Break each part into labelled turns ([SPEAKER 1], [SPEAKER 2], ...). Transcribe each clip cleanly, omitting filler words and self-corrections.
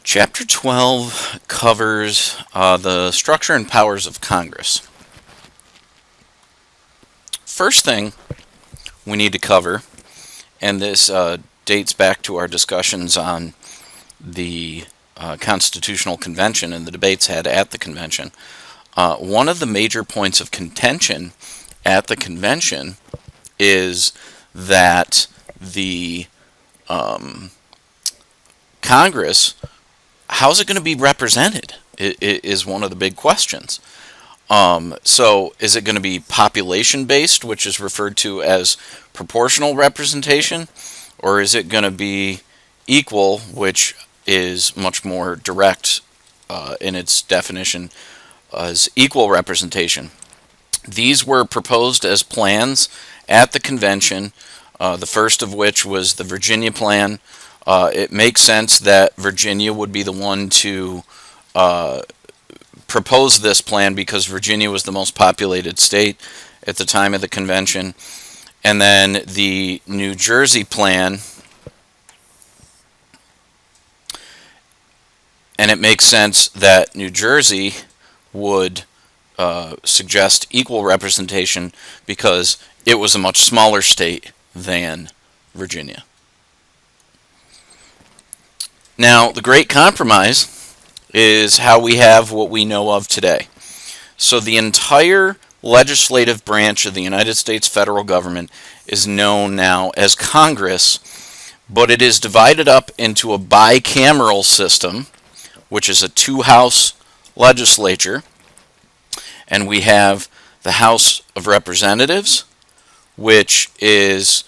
[SPEAKER 1] Chapter 12 covers the structure and powers of Congress. First thing we need to cover, and this dates back to our discussions on the Constitutional Convention and the debates had at the convention. One of the major points of contention at the convention is that the Congress, how's it going to be represented? Is one of the big questions. So is it going to be population-based, which is referred to as proportional representation, or is it going to be equal, which is much more direct in its definition as equal representation? These were proposed as plans at the convention, the first of which was the Virginia plan. It makes sense that Virginia would be the one to propose this plan because Virginia was the most populated state at the time of the convention. And then the New Jersey plan, and it makes sense that New Jersey would suggest equal representation because it was a much smaller state than Virginia. Now, the Great Compromise is how we have what we know of today. So the entire legislative branch of the United States federal government is known now as Congress, but it is divided up into a bicameral system, which is a two-house legislature, and we have the House of Representatives, which is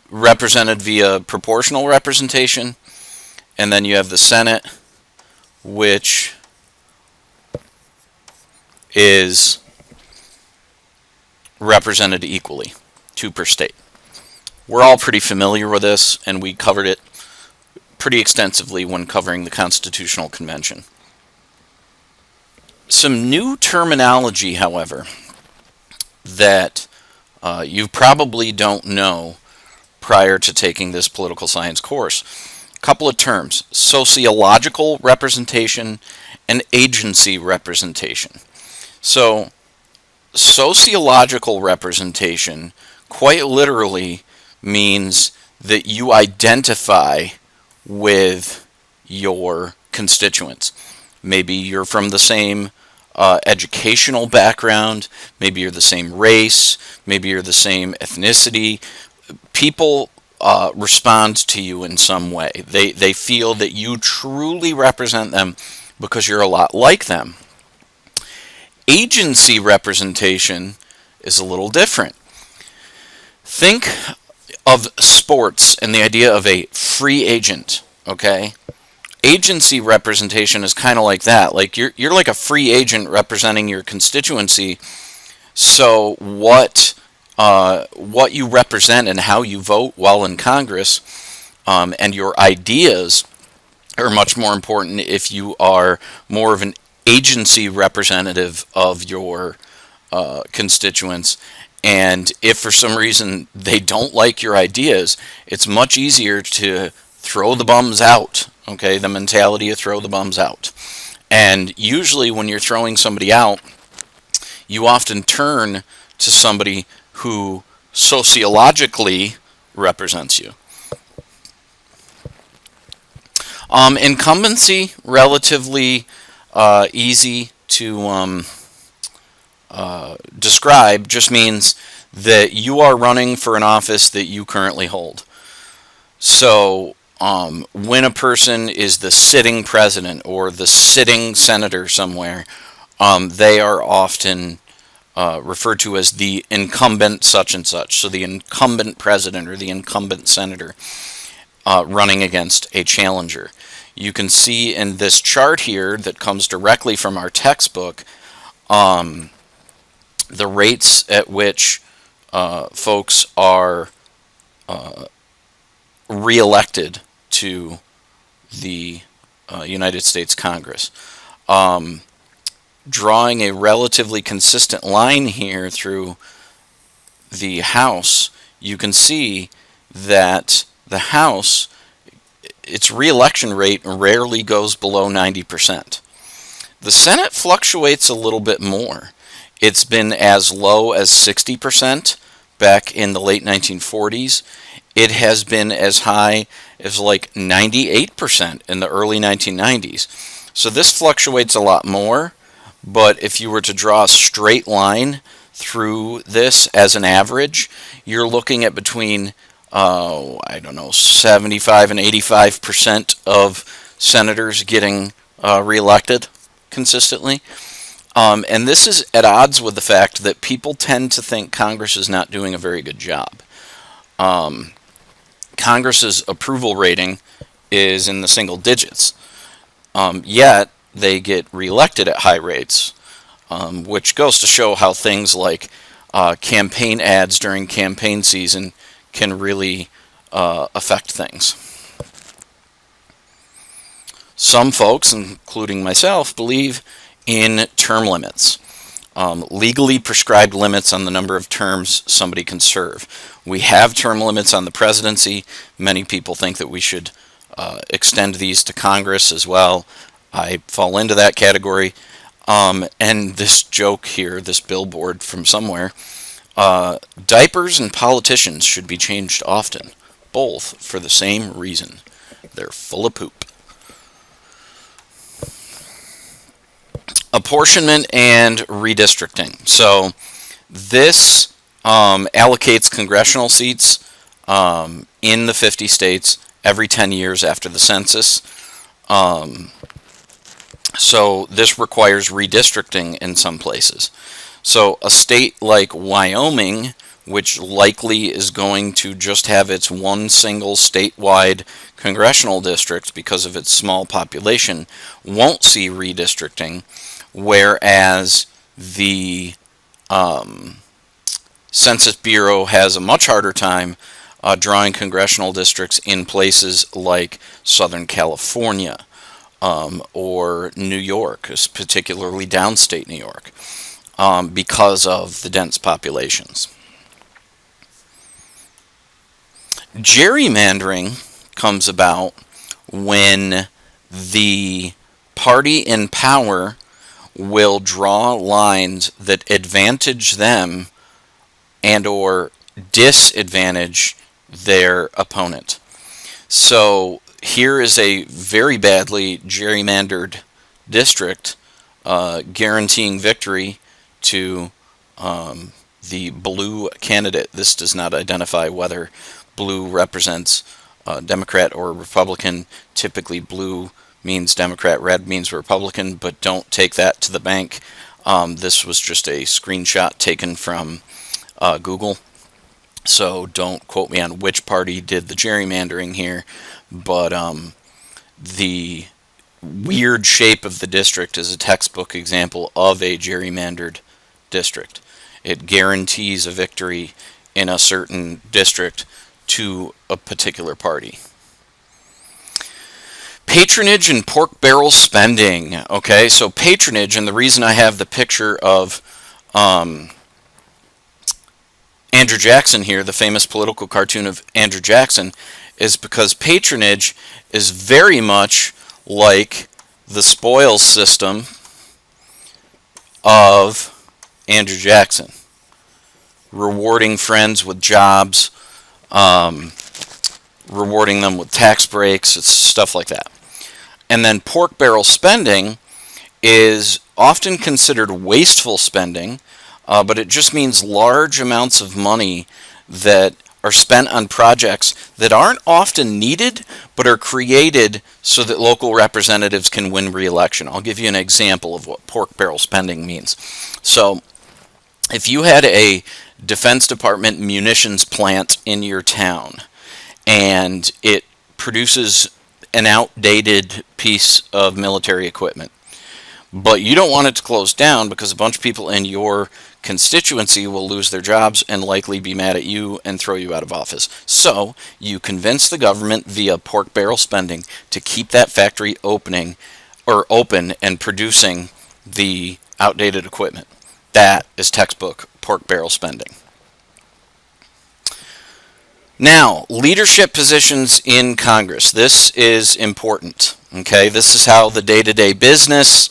[SPEAKER 1] represented via proportional representation, and then you have the Senate, which is represented equally, 2 per state. We're all pretty familiar with this, and we covered it pretty extensively when covering the Constitutional Convention. Some new terminology, however, that you probably don't know prior to taking this political science course. A couple of terms: sociological representation and agency representation. So, sociological representation quite literally means that you identify with your constituents. Maybe you're from the same educational background, maybe you're the same race, maybe you're the same ethnicity. People respond to you in some way. They feel that you truly represent them because you're a lot like them. Agency representation is a little different. Think of sports and the idea of a free agent, okay? Agency representation is kind of like that. Like you're like a free agent representing your constituency. So what you represent and how you vote while in Congress, and your ideas are much more important if you are more of an agency representative of your constituents. And if for some reason they don't like your ideas, it's much easier to throw the bums out. Okay, the mentality of throw the bums out. And usually when you're throwing somebody out, you often turn to somebody who sociologically represents you. Incumbency, relatively easy to describe, just means that you are running for an office that you currently hold. So when a person is the sitting president or the sitting senator somewhere, they are often referred to as the incumbent such and such. So the incumbent president or the incumbent senator running against a challenger. You can see in this chart here that comes directly from our textbook the rates at which folks are reelected to the United States Congress. Drawing a relatively consistent line here through the House, you can see that the House its re-election rate rarely goes below 90%. The Senate fluctuates a little bit more. It's been as low as 60% back in the late 1940s. It has been as high as like 98% in the early 1990s. So this fluctuates a lot more, but if you were to draw a straight line through this as an average, you're looking at between, 75 and 85% of senators getting reelected consistently. And this is at odds with the fact that people tend to think Congress is not doing a very good job. Congress's approval rating is in the single digits, yet they get reelected at high rates, which goes to show how things like campaign ads during campaign season can really affect things. Some folks, including myself, believe in term limits, legally prescribed limits on the number of terms somebody can serve. We have term limits on the presidency. Many people think that we should extend these to Congress as well. I fall into that category. And this joke here, this billboard from somewhere, diapers and politicians should be changed often, both for the same reason. They're full of poop. Apportionment and redistricting. So this allocates congressional seats in the 50 states every 10 years after the census. So this requires redistricting in some places. So a state like Wyoming, which likely is going to just have its one single statewide congressional district because of its small population, won't see redistricting, whereas the Census Bureau has a much harder time drawing congressional districts in places like Southern California or New York, particularly downstate New York, because of the dense populations. Gerrymandering comes about when the party in power will draw lines that advantage them and or disadvantage their opponent. So here is a very badly gerrymandered district guaranteeing victory to the blue candidate. This does not identify whether blue represents Democrat or Republican. Typically blue means Democrat, red means Republican, but don't take that to the bank. This was just a screenshot taken from Google, so don't quote me on which party did the gerrymandering here, but the weird shape of the district is a textbook example of a gerrymandered district. It guarantees a victory in a certain district to a particular party. Patronage and pork barrel spending. Okay, so patronage, and the reason I have the picture of Andrew Jackson here, the famous political cartoon of Andrew Jackson, is because patronage is very much like the spoils system of Andrew Jackson. Rewarding friends with jobs, rewarding them with tax breaks, it's stuff like that. And then pork barrel spending is often considered wasteful spending, but it just means large amounts of money that are spent on projects that aren't often needed, but are created so that local representatives can win re-election. I'll give you an example of what pork barrel spending means. So if you had a Defense Department munitions plant in your town, and it produces an outdated piece of military equipment, but you don't want it to close down because a bunch of people in your constituency will lose their jobs and likely be mad at you and throw you out of office. So you convince the government via pork barrel spending to keep that factory open and producing the outdated equipment. That is textbook pork barrel spending. Now, leadership positions in Congress. This is important. Okay, this is how the day-to-day business,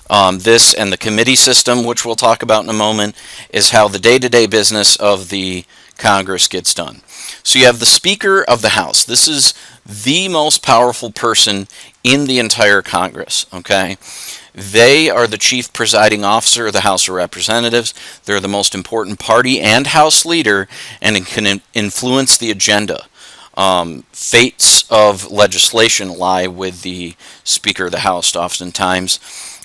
[SPEAKER 1] this and the committee system, which we'll talk about in a moment, is how the day-to-day business of the Congress gets done. So you have the Speaker of the House. This is the most powerful person in the entire Congress. Okay, they are the chief presiding officer of the House of Representatives. They're the most important party and House leader, and it can influence the agenda. Fates of legislation lie with the Speaker of the House oftentimes,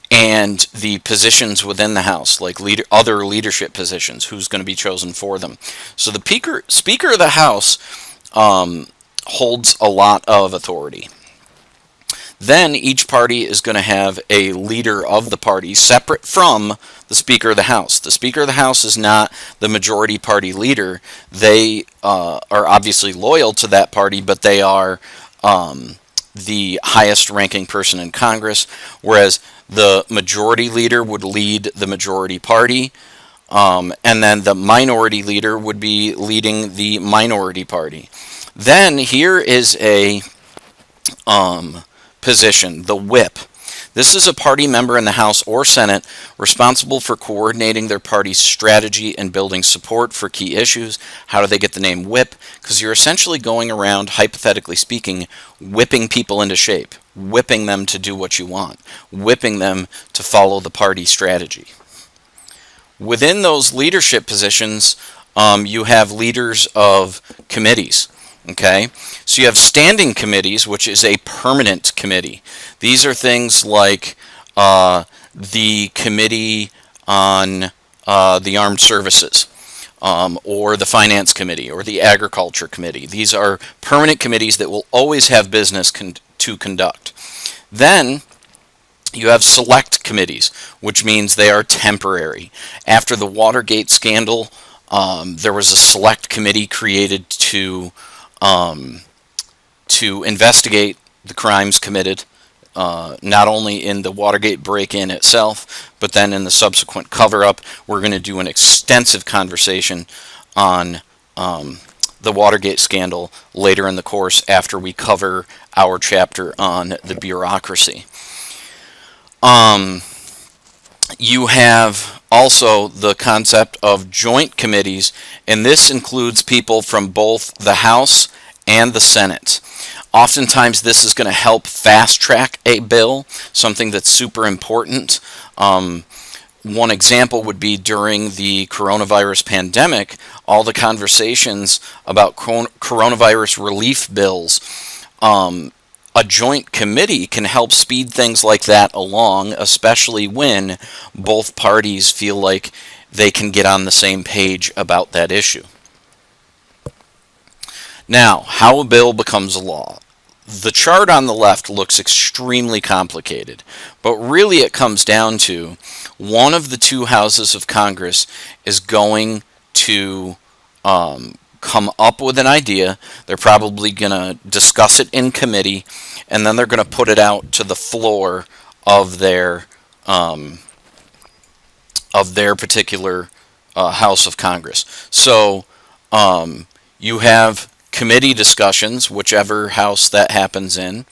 [SPEAKER 1] and the positions within the House, like other leadership positions, who's going to be chosen for them. So the Speaker of the House holds a lot of authority. Then each party is going to have a leader of the party separate from the Speaker of the House. The Speaker of the House is not the majority party leader. They are obviously loyal to that party, but they are the highest ranking person in Congress, whereas the majority leader would lead the majority party, and then the minority leader would be leading the minority party. Then here is a position, the whip. This is a party member in the House or Senate responsible for coordinating their party's strategy and building support for key issues. How do they get the name whip? Because you're essentially going around, hypothetically speaking, whipping people into shape, whipping them to do what you want, whipping them to follow the party strategy. Within those leadership positions, you have leaders of committees. Okay, so you have standing committees, which is a permanent committee. These are things like the Committee on the Armed Services, or the Finance Committee, or the Agriculture Committee. These are permanent committees that will always have business to conduct. Then you have select committees, which means they are temporary. After the Watergate scandal, there was a select committee created to investigate the crimes committed, not only in the Watergate break-in itself, but then in the subsequent cover-up. We're going to do an extensive conversation on the Watergate scandal later in the course after we cover our chapter on the bureaucracy. You have also the concept of joint committees, and this includes people from both the House and the Senate. Oftentimes this is going to help fast track a bill, something that's super important. One example would be during the coronavirus pandemic, all the conversations about coronavirus relief bills. A joint committee can help speed things like that along, especially when both parties feel like they can get on the same page about that issue. Now, how a bill becomes a law. The chart on the left looks extremely complicated, but really it comes down to one of the two houses of Congress is going to come up with an idea. They're probably going to discuss it in committee, and then they're going to put it out to the floor of their particular House of Congress. So you have committee discussions, whichever house that happens in.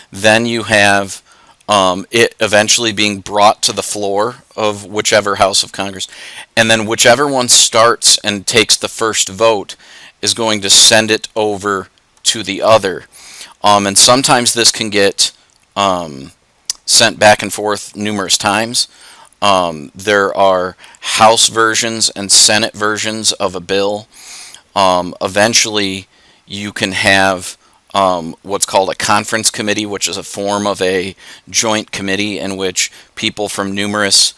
[SPEAKER 1] Then you have it eventually being brought to the floor of whichever House of Congress. And then whichever one starts and takes the first vote is going to send it over to the other. And sometimes this can get sent back and forth numerous times. There are House versions and Senate versions of a bill. Eventually, you can have what's called a conference committee, which is a form of a joint committee in which people from numerous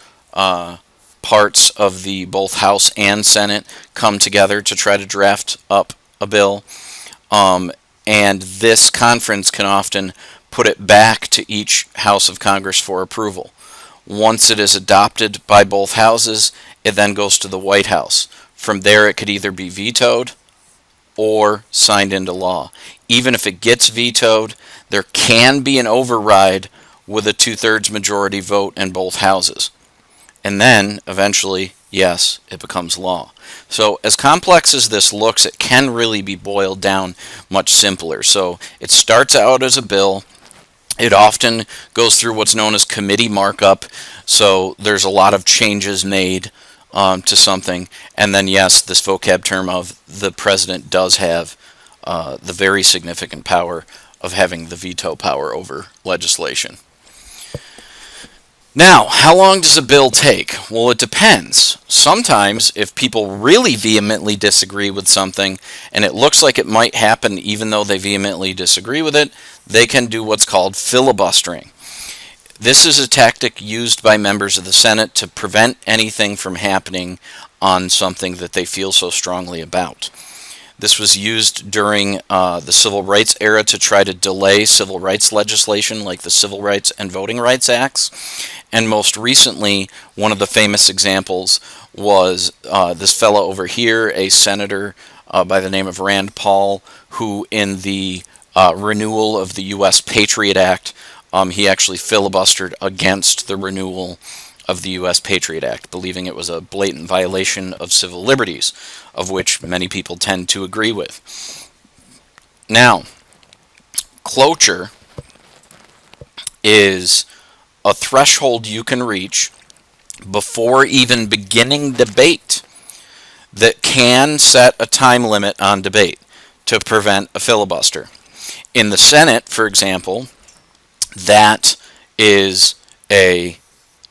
[SPEAKER 1] parts of the both House and Senate come together to try to draft up a bill. And this conference can often put it back to each House of Congress for approval. Once it is adopted by both houses, it then goes to the White House. From there, it could either be vetoed or signed into law. Even if it gets vetoed, there can be an override with a 2/3 majority vote in both houses. And then, eventually, yes, it becomes law. So as complex as this looks, it can really be boiled down much simpler. So it starts out as a bill. It often goes through what's known as committee markup, so there's a lot of changes made to something. And then, yes, this vocab term of the president does have the very significant power of having the veto power over legislation. Now, how long does a bill take? Well, it depends. Sometimes, if people really vehemently disagree with something, and it looks like it might happen even though they vehemently disagree with it, they can do what's called filibustering. This is a tactic used by members of the Senate to prevent anything from happening on something that they feel so strongly about. This was used during the Civil Rights era to try to delay civil rights legislation like the Civil Rights and Voting Rights Acts. And most recently, one of the famous examples was this fellow over here, a senator by the name of Rand Paul, who in the renewal of the U.S. Patriot Act, he actually filibustered against the renewal of the U.S. Patriot Act, believing it was a blatant violation of civil liberties, of which many people tend to agree with. Now, cloture is a threshold you can reach before even beginning debate that can set a time limit on debate to prevent a filibuster. In the Senate, for example, that is a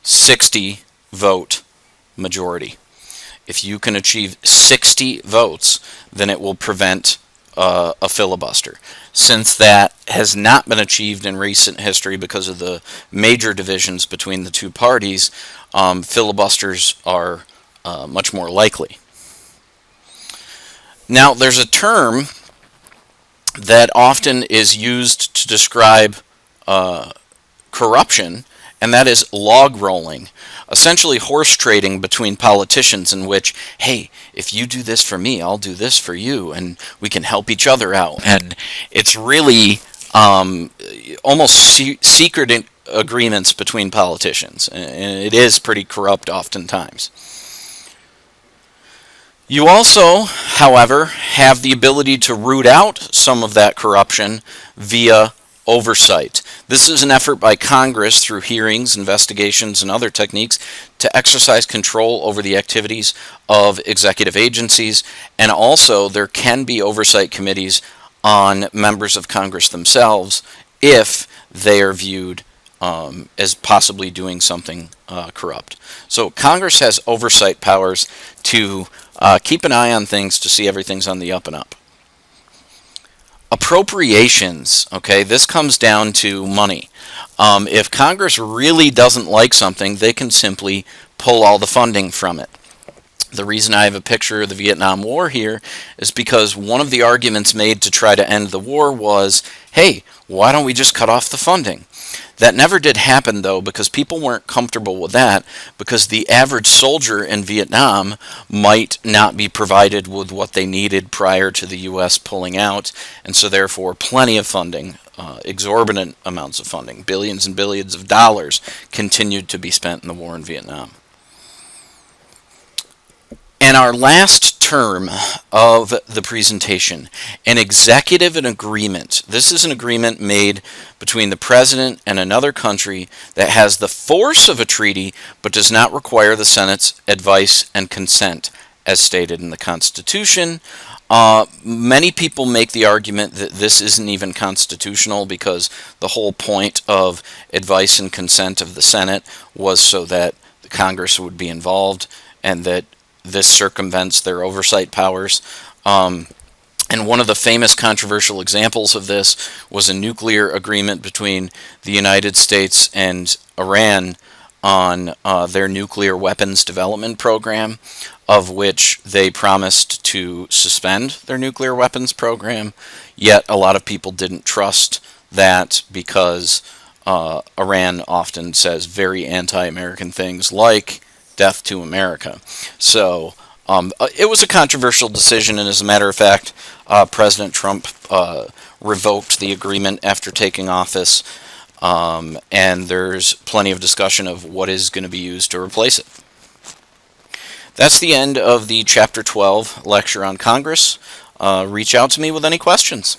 [SPEAKER 1] 60 vote majority. If you can achieve 60 votes, then it will prevent a filibuster. Since that has not been achieved in recent history because of the major divisions between the two parties, filibusters are much more likely. Now, there's a term that often is used to describe corruption, and that is log rolling. Essentially horse trading between politicians in which, hey, if you do this for me, I'll do this for you, and we can help each other out. And it's really almost secret agreements between politicians, and it is pretty corrupt oftentimes. You also, however, have the ability to root out some of that corruption via oversight. This is an effort by Congress through hearings, investigations, and other techniques to exercise control over the activities of executive agencies, and also there can be oversight committees on members of Congress themselves if they are viewed as possibly doing something corrupt. So Congress has oversight powers to keep an eye on things to see everything's on the up and up. Appropriations, okay, this comes down to money. If Congress really doesn't like something, they can simply pull all the funding from it. The reason I have a picture of the Vietnam War here is because one of the arguments made to try to end the war was, hey, why don't we just cut off the funding? That never did happen, though, because people weren't comfortable with that, because the average soldier in Vietnam might not be provided with what they needed prior to the U.S. pulling out, and so therefore plenty of funding, exorbitant amounts of funding, billions and billions of dollars continued to be spent in the war in Vietnam. And our last term of the presentation, an executive agreement. This is an agreement made between the president and another country that has the force of a treaty but does not require the Senate's advice and consent, as stated in the Constitution. Many people make the argument that this isn't even constitutional because the whole point of advice and consent of the Senate was so that the Congress would be involved and that this circumvents their oversight powers. And one of the famous controversial examples of this was a nuclear agreement between the United States and Iran on their nuclear weapons development program, of which they promised to suspend their nuclear weapons program, yet a lot of people didn't trust that because Iran often says very anti-American things like death to America. So it was a controversial decision, and as a matter of fact, President Trump revoked the agreement after taking office, and there's plenty of discussion of what is going to be used to replace it. That's the end of the Chapter 12 lecture on Congress. Reach out to me with any questions.